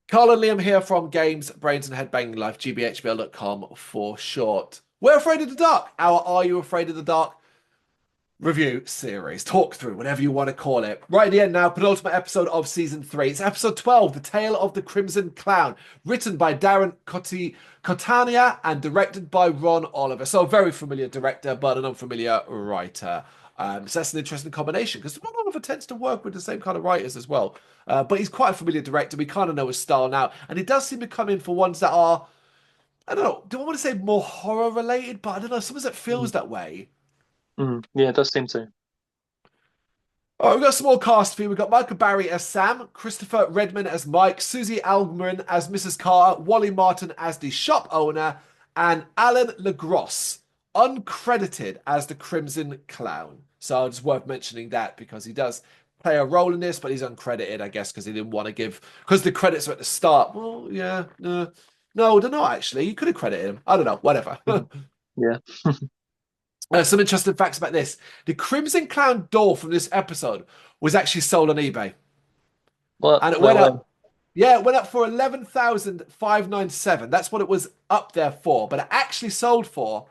Carl and Liam here from Games, Brains and Head-Banging Life, gbhblofficial.com for short. We're Afraid of the Dark. Our Are You Afraid of the Dark review series. Talk through, whatever you want to call it. Right at the end now, penultimate episode of season 3. It's episode 12, The Tale of the Crimson Clown, written by Darren Cotania and directed by Ron Oliver. So a very familiar director, but an unfamiliar writer. So that's an interesting combination because Ron Oliver tends to work with the same kind of writers as well. But he's quite a familiar director. We kind of know his style now. And he does seem to come in for ones that are, I don't know, do I want to say more horror related? But I don't know, sometimes it Mm, feels that way. Yeah, it does seem to. All right, we've got a small cast for you. We've got Michael Barry as Sam, Christopher Redman as Mike, Susie Algren as Mrs. Carter, Wally Martin as the shop owner, and Alan LaGrosse, uncredited as the Crimson Clown. So it's worth mentioning that because he does play a role in this, but he's uncredited, I guess, because he didn't want to give, because the credits are at the start. Well, yeah, no, they're not actually. You could have credited him. I don't know, whatever. Mhm. Yeah. Some interesting facts about this. The Crimson Clown doll from this episode was actually sold on eBay. What? And it No went way. up, yeah, it went up for 11,597. That's what it was up there for. But it actually sold for,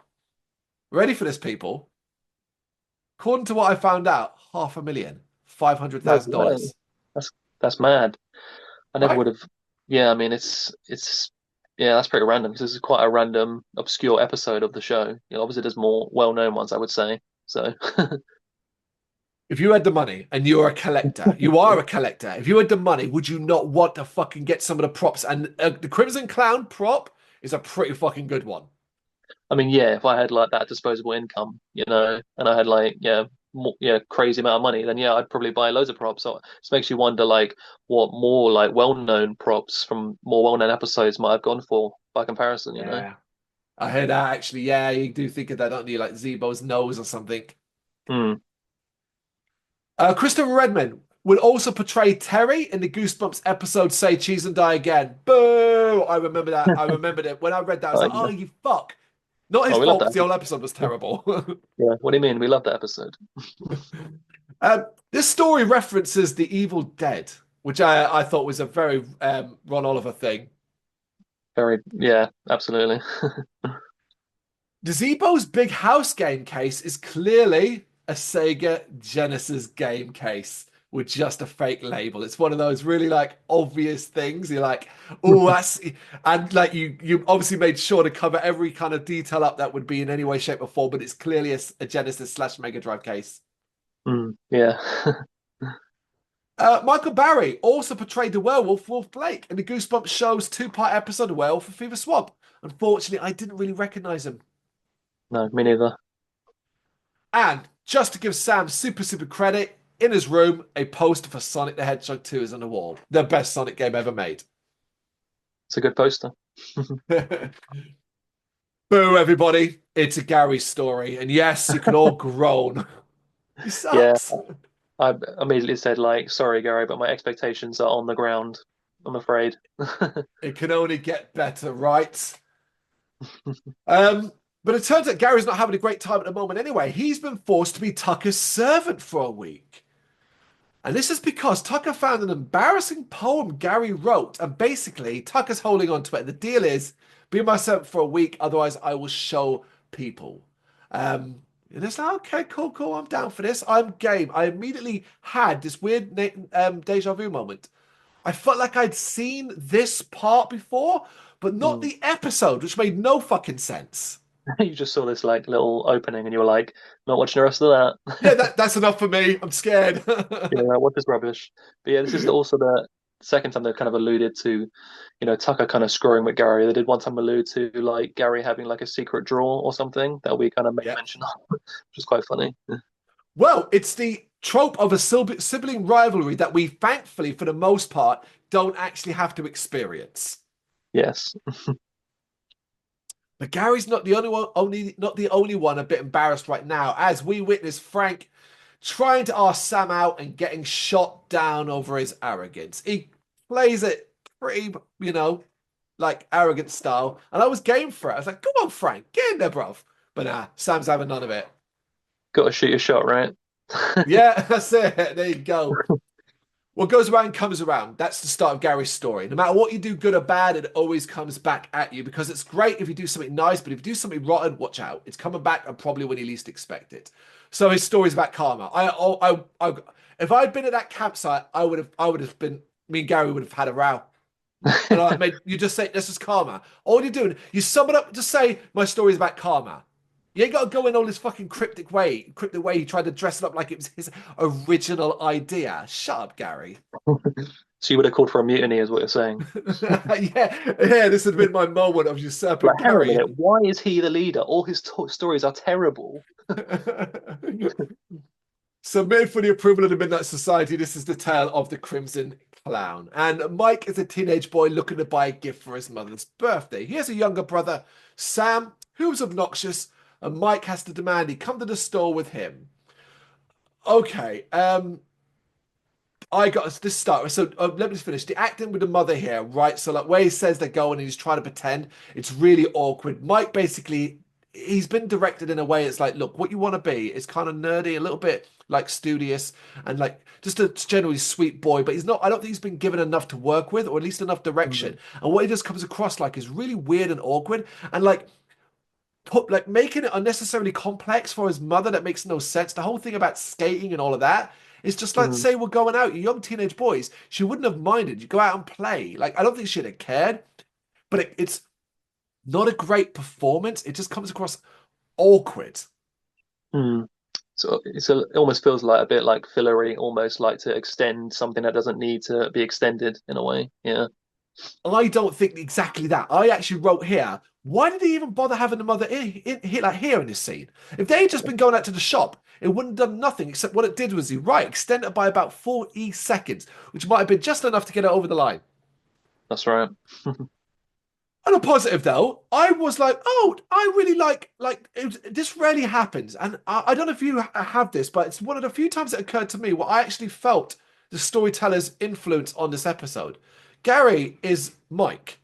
ready for this, people? According to what I found out, half a million, five hundred No thousand way. dollars. That's mad. I never Right? would have. Yeah, I mean, it's yeah, that's pretty random because this is quite a random, obscure episode of the show. Obviously, there's more well-known ones, I would say. So, If you had the money and you're a collector, you are a collector. If you had the money, would you not want to fucking get some of the props? And the Crimson Clown prop is a pretty fucking good one. I mean, yeah, if I had like that disposable income, and I had like crazy amount of money, then yeah, I'd probably buy loads of props. So it just makes you wonder like what more like well-known props from more well-known episodes might have gone for by comparison. Yeah. I heard that actually. Yeah, you do think of that, don't you? Like Zebo's nose or something. Hmm. Christopher Redman would also portray Terry in the Goosebumps episode Say Cheese and Die Again. Boo! I remember that. I remembered it. When I read that, I was like, oh, Yeah. you fuck. Not his Oh, we love fault that because the whole episode. episode was terrible. Yeah. What do you mean? We love that episode. This story references The Evil Dead, which I thought was a very Ron Oliver thing. Very, yeah, absolutely. Gazebo's big house game case is clearly a Sega Genesis game case with just a fake label. It's one of those really like obvious things. You're like, oh, that's and like you obviously made sure to cover every kind of detail up that would be in any way, shape, or form, but it's clearly a Genesis slash Mega Drive case. Yeah. Michael Barry also portrayed the werewolf Wolf Blake in the Goosebumps show's two-part episode of Werewolf of Fever Swamp. Unfortunately, I didn't really recognize him. No, me neither. And just to give Sam super credit, in his room, a poster for Sonic the Hedgehog 2 is on the wall. The best Sonic game ever made. It's a good poster. Boo, everybody. It's a Gary story. And yes, you can all groan. He Yeah, sucks. I immediately said like, sorry, Gary, but my expectations are on the ground, I'm afraid. It can only get better, right? Um, but it turns out Gary's not having a great time at the moment anyway. He's been forced to be Tucker's servant for a week. And this is because Tucker found an embarrassing poem Gary wrote. And basically, Tucker's holding on to it. The deal is be my servant for a week, otherwise, I will show people. And it's like, okay, cool. I'm down for this. I'm game. I immediately had this weird deja vu moment. I felt like I'd seen this part before, but not Mm. the episode, which made no fucking sense. You just saw this like little opening and you were like, not watching the rest of Yeah, that. that's enough for me. I'm scared. Yeah, what is rubbish? But yeah, this is also the second time they've kind of alluded to, Tucker kind of screwing with Gary. They did one time allude to like Gary having like a secret drawer or something that we kind of made Yeah. mention of, which is quite funny. Well, it's the trope of a sibling rivalry that we, thankfully, for the most part, don't actually have to experience. Yes. But Gary's not the only one a bit embarrassed right now, as we witness Frank trying to ask Sam out and getting shot down over his arrogance. He plays it pretty, like arrogant style, and I was game for it. I was like, "Come on, Frank, get in there, bruv." But nah, Sam's having none of it. Got to shoot your shot, right? Yeah, that's it. There you go. What goes around comes around. That's the start of Gary's story. No matter what you do, good or bad, it always comes back at you because it's great if you do something nice, but if you do something rotten, watch out. It's coming back and probably when you least expect it. So his story's about karma. If I'd been at that campsite, I would have been. Me and Gary would have had a row. And I made you just say this is karma. All you're doing, you sum it up. Just say my story's about karma. You ain't got to go in all this fucking cryptic way. He tried to dress it up like it was his original idea. Shut up, Gary. So you would have called for a mutiny, is what you're saying. yeah. This had been my moment of usurping Like, hang on a Gary. minute, why is he the leader? All his stories are terrible. Submitted for the approval of the Midnight Society. This is the tale of the Crimson Clown. And Mike is a teenage boy looking to buy a gift for his mother's birthday. He has a younger brother, Sam, who's obnoxious, and Mike has to demand he come to the store with him. Okay, I got this start. So let me just finish. The acting with the mother here, right? So like where he says they're going and he's trying to pretend, it's really awkward. Mike basically, he's been directed in a way it's like, look, what you want to be is kind of nerdy, a little bit like studious and like just a generally sweet boy, but he's not, I don't think he's been given enough to work with or at least enough direction. And what he just comes across like is really weird and awkward and like making it unnecessarily complex for his mother that makes no sense. The whole thing about skating and all of that is just like Mm. say we're going out, you young teenage boys. She wouldn't have minded. You go out and play. Like I don't think she'd have cared. But it's not a great performance. It just comes across awkward. Mm. So it almost feels like a bit like fillery, almost like to extend something that doesn't need to be extended in a way. Yeah. I don't think exactly that. I actually wrote here. Why did he even bother having the mother here in this scene? If they had just been going out to the shop, it wouldn't have done nothing except what it did was extend it by about 40 seconds, which might have been just enough to get it over the line. That's right. On a positive though, I was like, oh, I really this rarely happens, and I don't know if you have this, but it's one of the few times it occurred to me where I actually felt the storyteller's influence on this episode. Gary is Mike.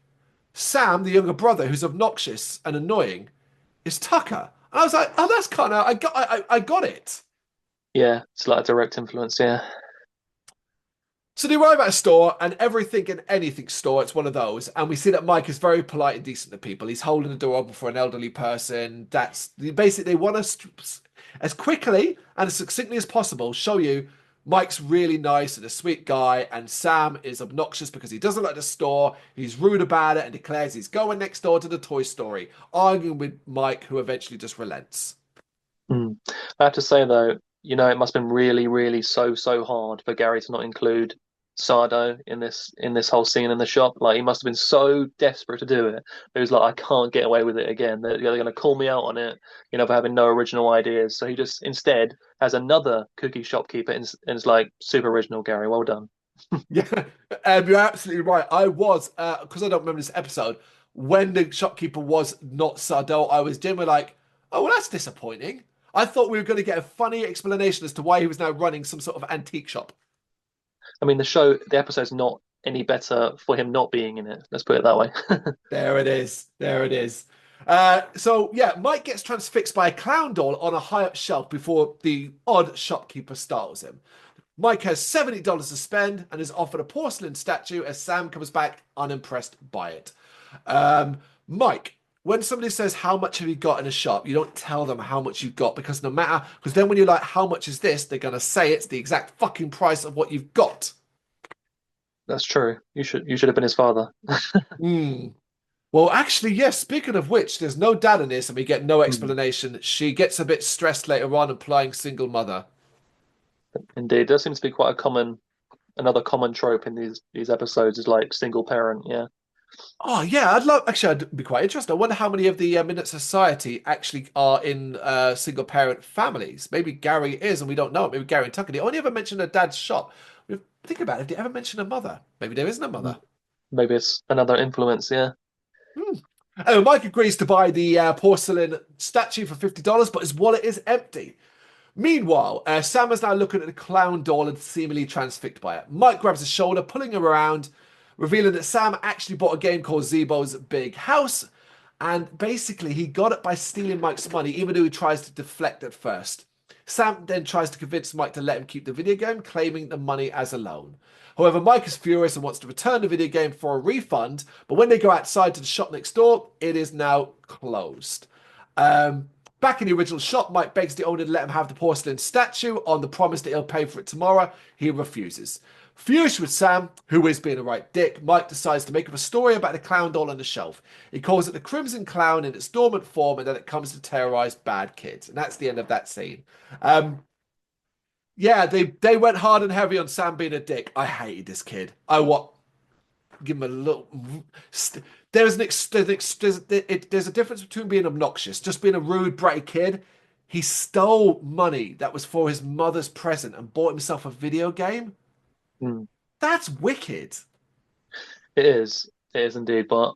Sam, the younger brother, who's obnoxious and annoying, is Tucker. And I was like, oh, that's kind of I got it. Yeah, it's like a direct influence. Yeah. So they arrive at a store, and everything and anything store, it's one of those. And we see that Mike is very polite and decent to people. He's holding the door open for an elderly person. That's basically they want us as quickly and as succinctly as possible show you Mike's really nice and a sweet guy, and Sam is obnoxious because he doesn't like the store. He's rude about it and declares he's going next door to the Toy Story, arguing with Mike, who eventually just relents. Mm. I have to say though, it must have been really, really so hard for Gary to not include Sardo in this whole scene in the shop. Like he must have been so desperate to do it. He was like, I can't get away with it again. They're going to call me out on it, for having no original ideas. So he just instead has another cookie shopkeeper and it's like super original, Gary. Well done. Yeah, you're absolutely right. I was, because I don't remember this episode, when the shopkeeper was not Sardo, I was genuinely like, oh, well, that's disappointing. I thought we were going to get a funny explanation as to why he was now running some sort of antique shop. I mean, the episode's not any better for him not being in it. Let's put it that way. There it is. There it is. So yeah, Mike gets transfixed by a clown doll on a high up shelf before the odd shopkeeper startles him. Mike has $70 to spend and is offered a porcelain statue as Sam comes back unimpressed by it. Mike, when somebody says how much have you got in a shop, you don't tell them how much you've got because then when you're like, how much is this? They're gonna say it's the exact fucking price of what you've got. That's true. You should have been his father. Hmm. Well, actually, yes. Speaking of which, there's no dad in this, and we get no Hmm. explanation. She gets a bit stressed later on, implying single mother. Indeed, there seems to be quite another common trope in these episodes is like single parent. Yeah. Oh yeah, I'd be quite interested. I wonder how many of the Minute Society actually are in single parent families. Maybe Gary is, and we don't know it. Maybe Gary and Tucker. They only ever mention a dad's shop. Think about it. If they ever mention a mother, maybe there isn't a Mhm. mother. Maybe it's another influence. Yeah. Hmm. Oh, Mike agrees to buy the porcelain statue for $50, but his wallet is empty. Meanwhile, Sam is now looking at the clown doll and seemingly transfixed by it. Mike grabs his shoulder, pulling him around, revealing that Sam actually bought a game called Zebo's Big House, and basically he got it by stealing Mike's money, even though he tries to deflect at first. Sam then tries to convince Mike to let him keep the video game, claiming the money as a loan. However, Mike is furious and wants to return the video game for a refund, but when they go outside to the shop next door, it is now closed. Back in the original shop, Mike begs the owner to let him have the porcelain statue on the promise that he'll pay for it tomorrow. He refuses. Furious with Sam, who is being a right dick, Mike decides to make up a story about the clown doll on the shelf. He calls it the Crimson Clown in its dormant form, and then it comes to terrorize bad kids. And that's the end of that scene. Yeah, they went hard and heavy on Sam being a dick. I hated this kid. Give him a little. There's a difference between being obnoxious, just being a rude, bratty kid. He stole money that was for his mother's present and bought himself a video game. Mm. That's wicked. It is. It is indeed. But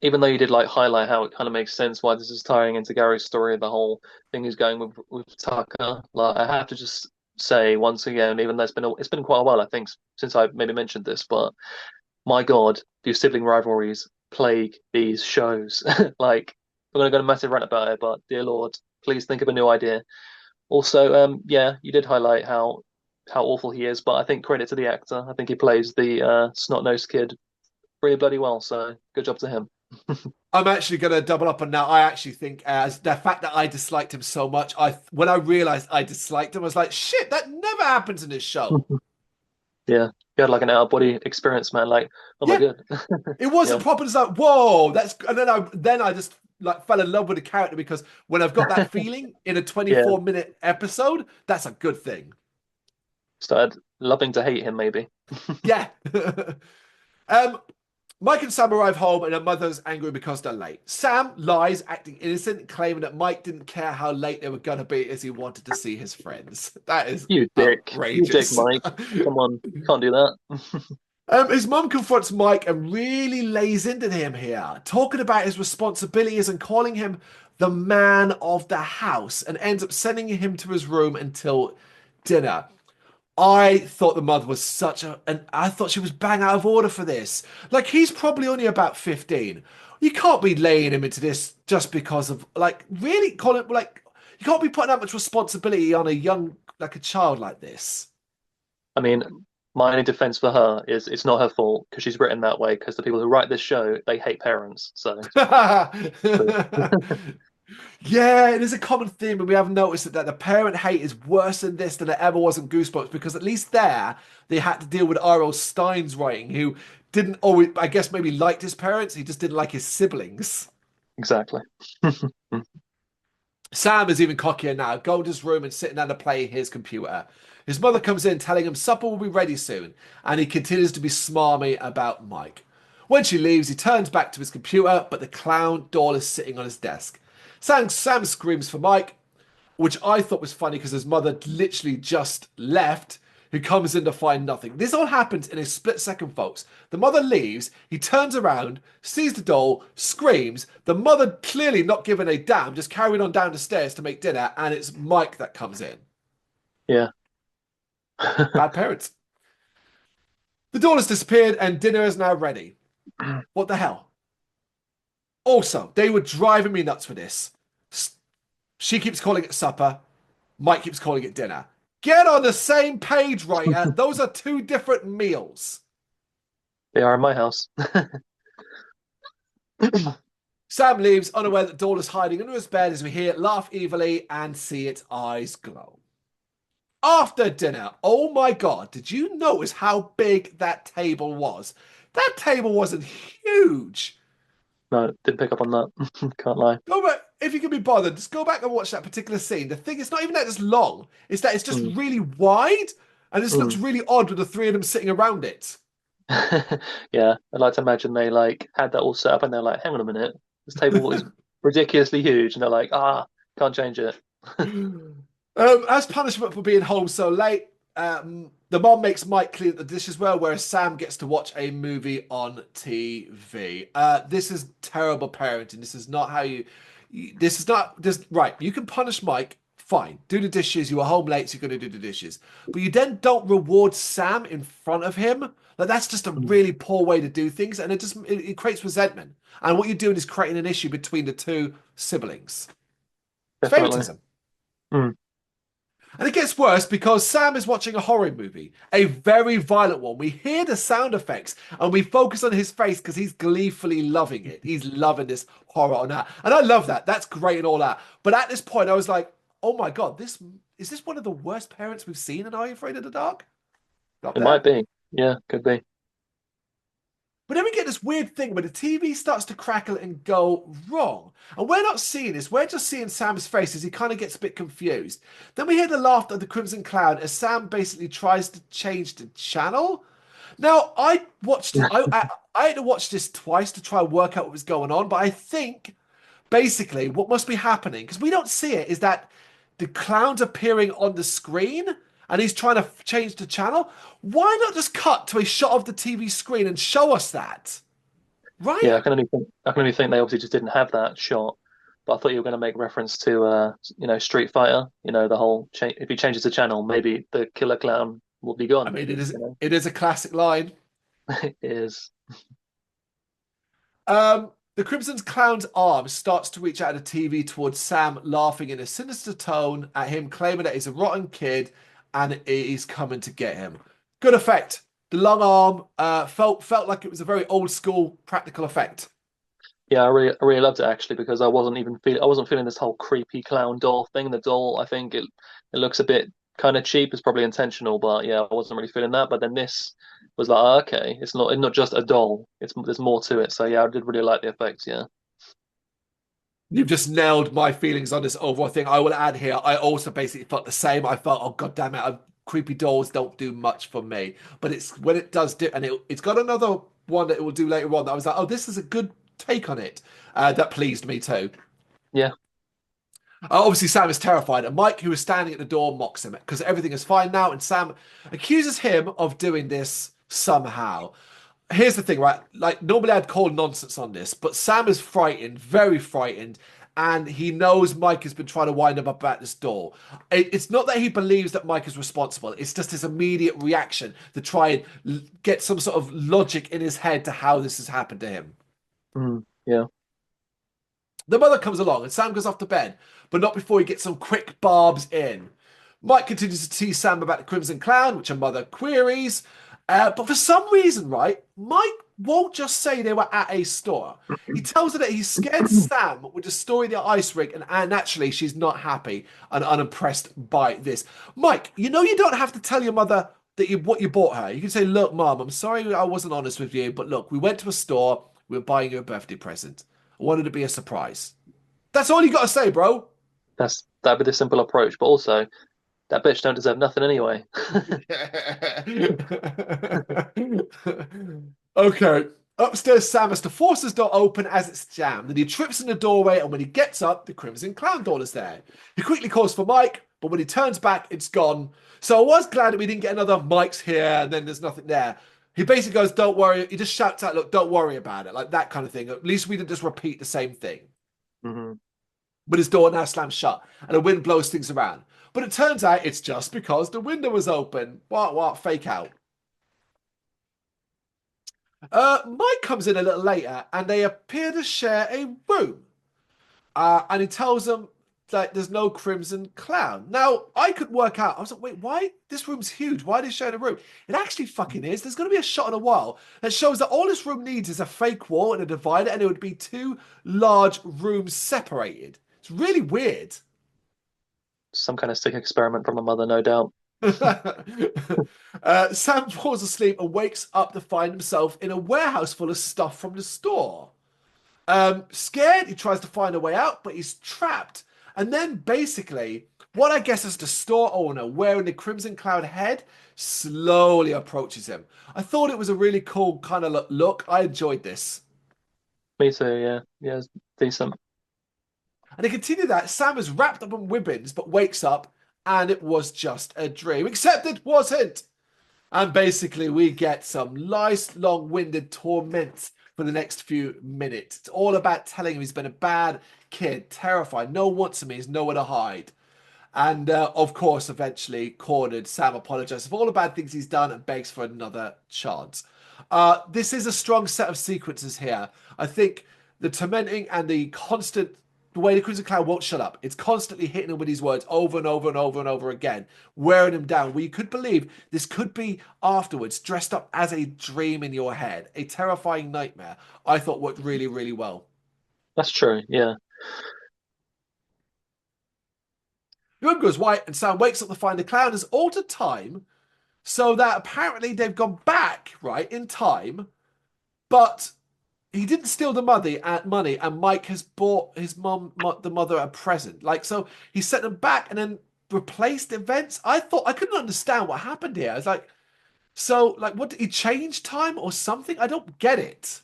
even though you did like highlight how it kind of makes sense why this is tying into Gary's story, the whole thing is going with Tucker. Like I have to just say once again, even though it's been quite a while, I think, since I maybe mentioned this, but my God, do sibling rivalries plague these shows? Like I'm gonna go on a massive rant about it, but dear Lord, please think of a new idea. Also, yeah, you did highlight how awful he is, but I think credit to the actor. I think he plays the snot-nosed kid pretty bloody well. So good job to him. I'm actually going to double up on that. I actually think as the fact that I disliked him so much, when I realized I disliked him, I was like, shit, that never happens in this show. Yeah, he had like an out-of-body experience, man. Like, oh my Yeah, God. it wasn't Yeah, proper. It's like, whoa, that's. And then I just like fell in love with the character because when I've got that feeling in a yeah. 24-minute episode, that's a good thing. Started loving to hate him, maybe. Yeah. um, Mike and Sam arrive home and her mother's angry because they're late. Sam lies, acting innocent, claiming that Mike didn't care how late they were going to be as he wanted to see his friends. That is You dick. You dick, outrageous. Mike. Come on. Can't do that. His mum confronts Mike and really lays into him here, talking about his responsibilities and calling him the man of the house, and ends up sending him to his room until dinner. I thought the mother was and I thought she was bang out of order for this. Like, he's probably only about 15. You can't be laying him into this just because of, like, really call it, like, you can't be putting that much responsibility on a child like this. I mean, my only defense for her is it's not her fault because she's written that way because the people who write this show, they hate parents. So, Yeah, it is a common theme, and we have noticed that the parent hate is worse in this than it ever was in Goosebumps because at least there they had to deal with R.L. Stein's writing, who didn't always, I guess, maybe liked his parents, he just didn't like his siblings. exactly. Sam is even cockier now, going to his room and sitting down to play his computer. His mother comes in telling him supper will be ready soon, and he continues to be smarmy about Mike. When she leaves, he turns back to his computer, but the clown doll is sitting on his desk. Sam screams for Mike, which I thought was funny because his mother literally just left, who comes in to find nothing. This all happens in a split second, folks. The mother leaves, he turns around, sees the doll, screams. The mother, clearly not giving a damn, just carried on down the stairs to make dinner, and it's Mike that comes in. Yeah. Bad parents. The doll has disappeared, and dinner is now ready. What the hell? Also, they were driving me nuts for this. She keeps calling it supper. Mike keeps calling it dinner. Get on the same page, writer. Those are two different meals. They are in my house. Sam leaves, unaware that Dawn is hiding under his bed as we hear it laugh evilly and see its eyes glow. After dinner, oh my God, did you notice how big that table was? That table wasn't huge. No, didn't pick up on that. Can't lie. Go back, if you can be bothered, just go back and watch that particular scene. The thing is not even that it's long, it's that it's just Mm. really wide and this looks Mm. really odd with the three of them sitting around it. Yeah, I'd like to imagine they like had that all set up and they're like, hang on a minute, this table is ridiculously huge, and they're like, can't change it. As punishment for being home so late, the mom makes Mike clean the dishes well, whereas Sam gets to watch a movie on TV. This is terrible parenting. This is not how this is not just right. You can punish Mike, fine. Do the dishes. You were home late, so you're going to do the dishes. But you then don't reward Sam in front of him. Like, that's just a Mm. really poor way to do things, and it creates resentment. And what you're doing is creating an issue between the two siblings. It's Definitely. favoritism. Mm. And it gets worse because Sam is watching a horror movie, a very violent one. We hear the sound effects and we focus on his face because he's gleefully loving it. He's loving this horror on that. And I love that. That's great and all that. But at this point, I was like, oh my God, this is this one of the worst parents we've seen in Are You Afraid of the Dark? Up It might there. be. Yeah, could be. But then we get this weird thing where the TV starts to crackle and go wrong. And we're not seeing this. We're just seeing Sam's face as he kind of gets a bit confused. Then we hear the laughter of the Crimson Clown as Sam basically tries to change the channel. Now, I watched it. I had to watch this twice to try and work out what was going on. But I think basically what must be happening, because we don't see it, is that the clown's appearing on the screen and he's trying to change the channel. Why not just cut to a shot of the TV screen and show us that? Yeah, Right? I can only think they obviously just didn't have that shot. But I thought you were going to make reference to Street Fighter. The whole cha if he changes the channel, maybe the killer clown will be I gone. mean, it is You know, it is a classic line. it is. The Crimson Clown's arm starts to reach out of the TV towards Sam, laughing in a sinister tone at him, claiming that he's a rotten kid and it is coming to get him. Good effect. The long arm felt like it was a very old school practical effect. Yeah, I really loved it actually because I wasn't feeling this whole creepy clown doll thing. The doll, I think it looks a bit kind of cheap. It's probably intentional, but yeah, I wasn't really feeling that. But then this was like, oh, okay, it's not just a doll. There's more to it. So yeah, I did really like the effects. Yeah. You've just nailed my feelings on this overall thing. I will add here, I also basically felt the same. I felt, oh god damn it, creepy dolls don't do much for me. But it's when it does do, and it's got another one that it will do later on that I was like, oh, this is a good take on it. That pleased me too. Yeah. Obviously, Sam is terrified, and Mike, who is standing at the door, mocks him because everything is fine now, and Sam accuses him of doing this somehow. Here's the thing, right? Like, normally I'd call nonsense on this, but Sam is frightened, very frightened, and he knows Mike has been trying to wind him up at this door. It's not that he believes that Mike is responsible, it's just his immediate reaction to try and get some sort of logic in his head to how this has happened to him. Yeah. The mother comes along and Sam goes off to bed, but not before he gets some quick barbs in. Mike continues to tease Sam about the Crimson Clown, which her mother queries. But for some reason, right, Mike won't just say they were at a store. He tells her that he's scared Sam with the story of the ice rig, and naturally she's not happy and unimpressed by this. Mike, you know you don't have to tell your mother that what you bought her. You can say, look, Mom, I'm sorry I wasn't honest with you, but look, we went to a store, we were buying you a birthday present. I wanted it to be a surprise. That's all you got to say, bro. That'd be the simple approach. But also, that bitch don't deserve nothing anyway. Okay. Upstairs, Sam has to force his door open as it's jammed. Then he trips in the doorway, and when he gets up, the Crimson Clown doll is there. He quickly calls for Mike, but when he turns back, it's gone. So I was glad that we didn't get another Mike's here, and then there's nothing there. He basically goes, don't worry. He just shouts out, look, don't worry about it. Like that kind of thing. At least we didn't just repeat the same thing. hmm But his door now slams shut, and the wind blows things around. But it turns out it's just because the window was open. What? Fake out. Mike comes in a little later, and they appear to share a room. And he tells them that there's no Crimson Clown. Now, I could work out. I was like, wait, why? This room's huge. Why are they sharing a room? It actually fucking is. There's going to be a shot in a while that shows that all this room needs is a fake wall and a divider, and it would be two large rooms separated. It's really weird. Some kind of sick experiment from a mother, no doubt. Sam falls asleep and wakes up to find himself in a warehouse full of stuff from the store. Scared, he tries to find a way out, but he's trapped. And then basically, what I guess is the store owner wearing the Crimson Cloud head slowly approaches him. I thought it was a really cool kind of look. I enjoyed this. Me too, yeah. Yeah, it's decent. And they continue that Sam is wrapped up in ribbons but wakes up and it was just a dream, except it wasn't. And basically, we get some nice, long-winded torment for the next few minutes. It's all about telling him he's been a bad kid, terrified, no one wants him, he's nowhere to hide. And of course, eventually cornered, Sam apologizes for all the bad things he's done and begs for another chance. This is a strong set of sequences here. I think the tormenting and the constant the way the Crimson Clown won't shut up. It's constantly hitting him with these words over and over and over and over again, wearing him down. We could believe this could be afterwards dressed up as a dream in your head, a terrifying nightmare. I thought worked really, really well. That's true. Yeah. Room goes white and Sam wakes up to find the clown has altered time so that apparently they've gone back, right, in time, but he didn't steal the money, and Mike has bought his the mother, a present. Like, so he sent them back and then replaced events. I thought I couldn't understand what happened here. I was like, so, like, what did he change time or something? I don't get it.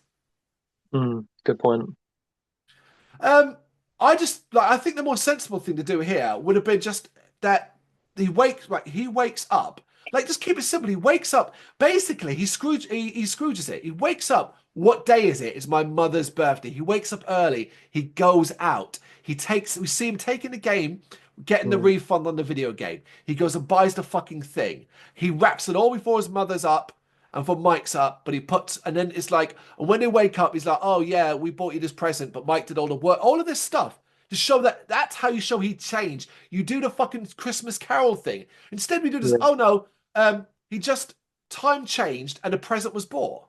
Good point. Um, I just like I think the more sensible thing to do here would have been just that he wakes up. Like just keep it simple. He wakes up. Basically, he Scrooges it. He wakes up. What day is it? It's my mother's birthday. He wakes up early. He goes out. We see him taking the game, getting the Mm, refund on the video game. He goes and buys the fucking thing. He wraps it all before his mother's up and for Mike's up, but he puts, and then it's like, and when they wake up, he's like, oh yeah, we bought you this present, but Mike did all the work, all of this stuff to show that that's how you show he changed. You do the fucking Christmas Carol thing. Instead, we do this, yeah. oh no, he just time changed and a present was bought.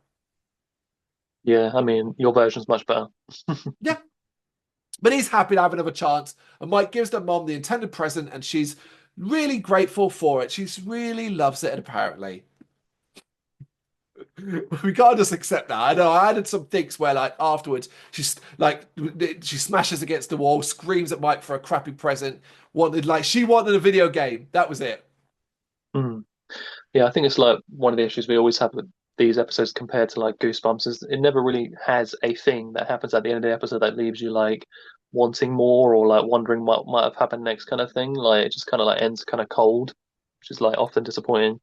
Yeah. I mean, your version's much better. Yeah. But he's happy to have another chance. And Mike gives their mom the intended present, and she's really grateful for it. She's really loves it, apparently. We can't just accept that. I know I added some things where like afterwards she's like she smashes against the wall, screams at Mike for a crappy present, she wanted a video game. That was it. Mm. Yeah, I think it's like one of the issues we always have with these episodes compared to like Goosebumps is it never really has a thing that happens at the end of the episode that leaves you like wanting more or like wondering what might have happened next kind of thing. Like it just kind of like ends kind of cold, which is like often disappointing.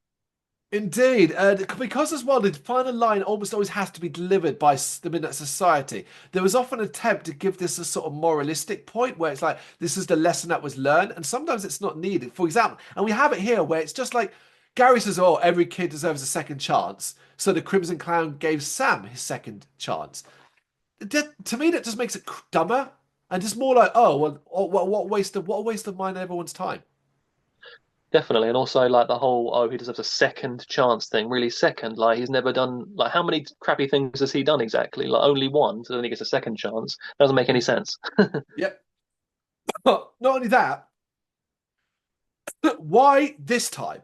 Indeed, because as well, the final line almost always has to be delivered by the Midnight Society. There was often an attempt to give this a sort of moralistic point where it's like, this is the lesson that was learned, and sometimes it's not needed. For example, and we have it here where it's just like Gary says, oh, every kid deserves a second chance. So the Crimson Clown gave Sam his second chance. To me, that just makes it dumber and just more like, oh, well, what a waste of mine and everyone's time. Definitely, and also like the whole he deserves a second chance thing. Really, second, like he's never done like how many crappy things has he done exactly? Like only one, so then he gets a second chance. Doesn't make any sense. Yep. Not only that, why this time?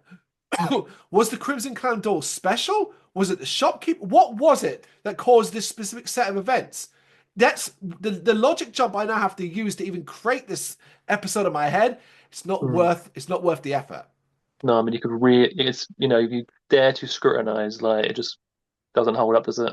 Was the Crimson Clown doll special? Was it the shopkeeper? What was it that caused this specific set of events? That's the logic jump I now have to use to even create this episode in my head. Mm. It's not worth the effort. No, I mean you could it's if you dare to scrutinize, like it just doesn't hold up, does it?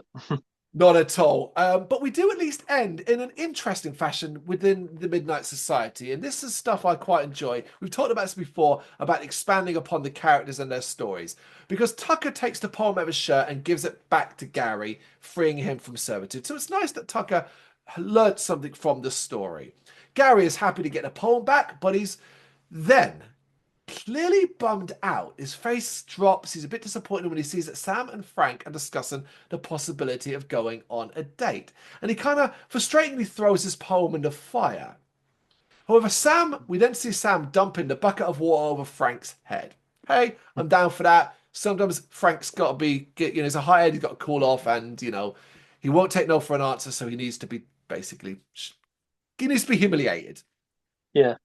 Not at all. But we do at least end in an interesting fashion within the Midnight Society. And this is stuff I quite enjoy. We've talked about this before, about expanding upon the characters and their stories. Because Tucker takes the poem out of his shirt and gives it back to Gary, freeing him from servitude. So it's nice that Tucker learned something from the story. Gary is happy to get the poem back, but he's then clearly bummed out. His face drops. He's a bit disappointed when he sees that Sam and Frank are discussing the possibility of going on a date. And he kind of frustratingly throws his poem in the fire. However, we then see Sam dumping the bucket of water over Frank's head. Hey, I'm down for that. Sometimes Frank's got to he's a high head, he's got to cool off, and, he won't take no for an answer, so he needs to be he needs to be humiliated. Yeah,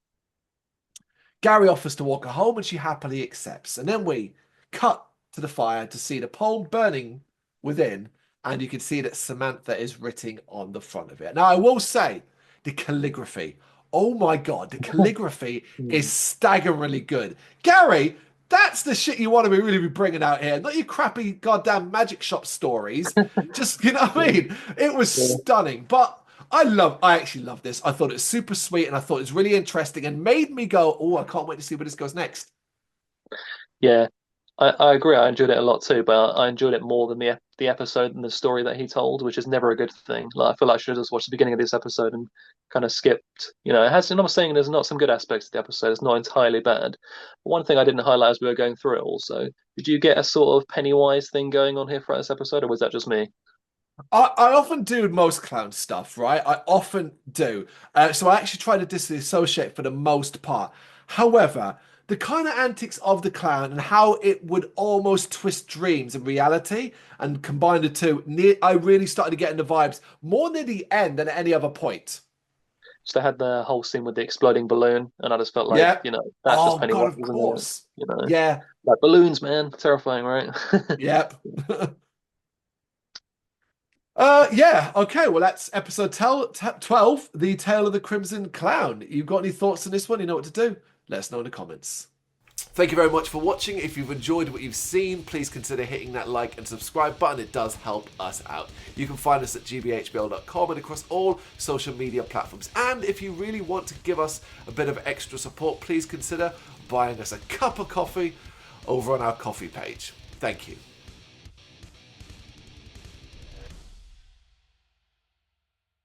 Gary offers to walk her home and she happily accepts. And then we cut to the fire to see the pole burning within, and you can see that Samantha is written on the front of it. Now, I will say the calligraphy. Oh my God, the calligraphy is Mm. staggeringly good. Gary, that's the shit you want to really be bringing out here, not your crappy goddamn magic shop stories. Just, you know what I Yeah, mean? It was yeah. stunning, but I actually love this. I thought it was super sweet and I thought it was really interesting and made me go, oh, I can't wait to see where this goes next. Yeah. I agree. I enjoyed it a lot too, but I enjoyed it more than the episode and the story that he told, which is never a good thing. Like I feel like I should have just watched the beginning of this episode and kind of skipped. It has. I'm not saying there's not some good aspects to the episode. It's not entirely bad. But one thing I didn't highlight as we were going through it also, did you get a sort of Pennywise thing going on here for this episode, or was that just me? I often do most clown stuff, right? I often do. So I actually try to disassociate for the most part. However, the kind of antics of the clown and how it would almost twist dreams and reality and combine the two, I really started to get in the vibes more near the end than at any other point. So they had the whole scene with the exploding balloon, and I just felt like, Yeah. that's just Oh God, Pennywise, of isn't it? course. You know, Yeah. like balloons, man, terrifying, right? Yep. Yeah, okay. Well, that's episode 12, The Tale of the Crimson Clown. You got any thoughts on this one? You know what to do? Let us know in the comments. Thank you very much for watching. If you've enjoyed what you've seen, please consider hitting that like and subscribe button. It does help us out. You can find us at gbhbl.com and across all social media platforms. And if you really want to give us a bit of extra support, please consider buying us a cup of coffee over on our coffee page. Thank you.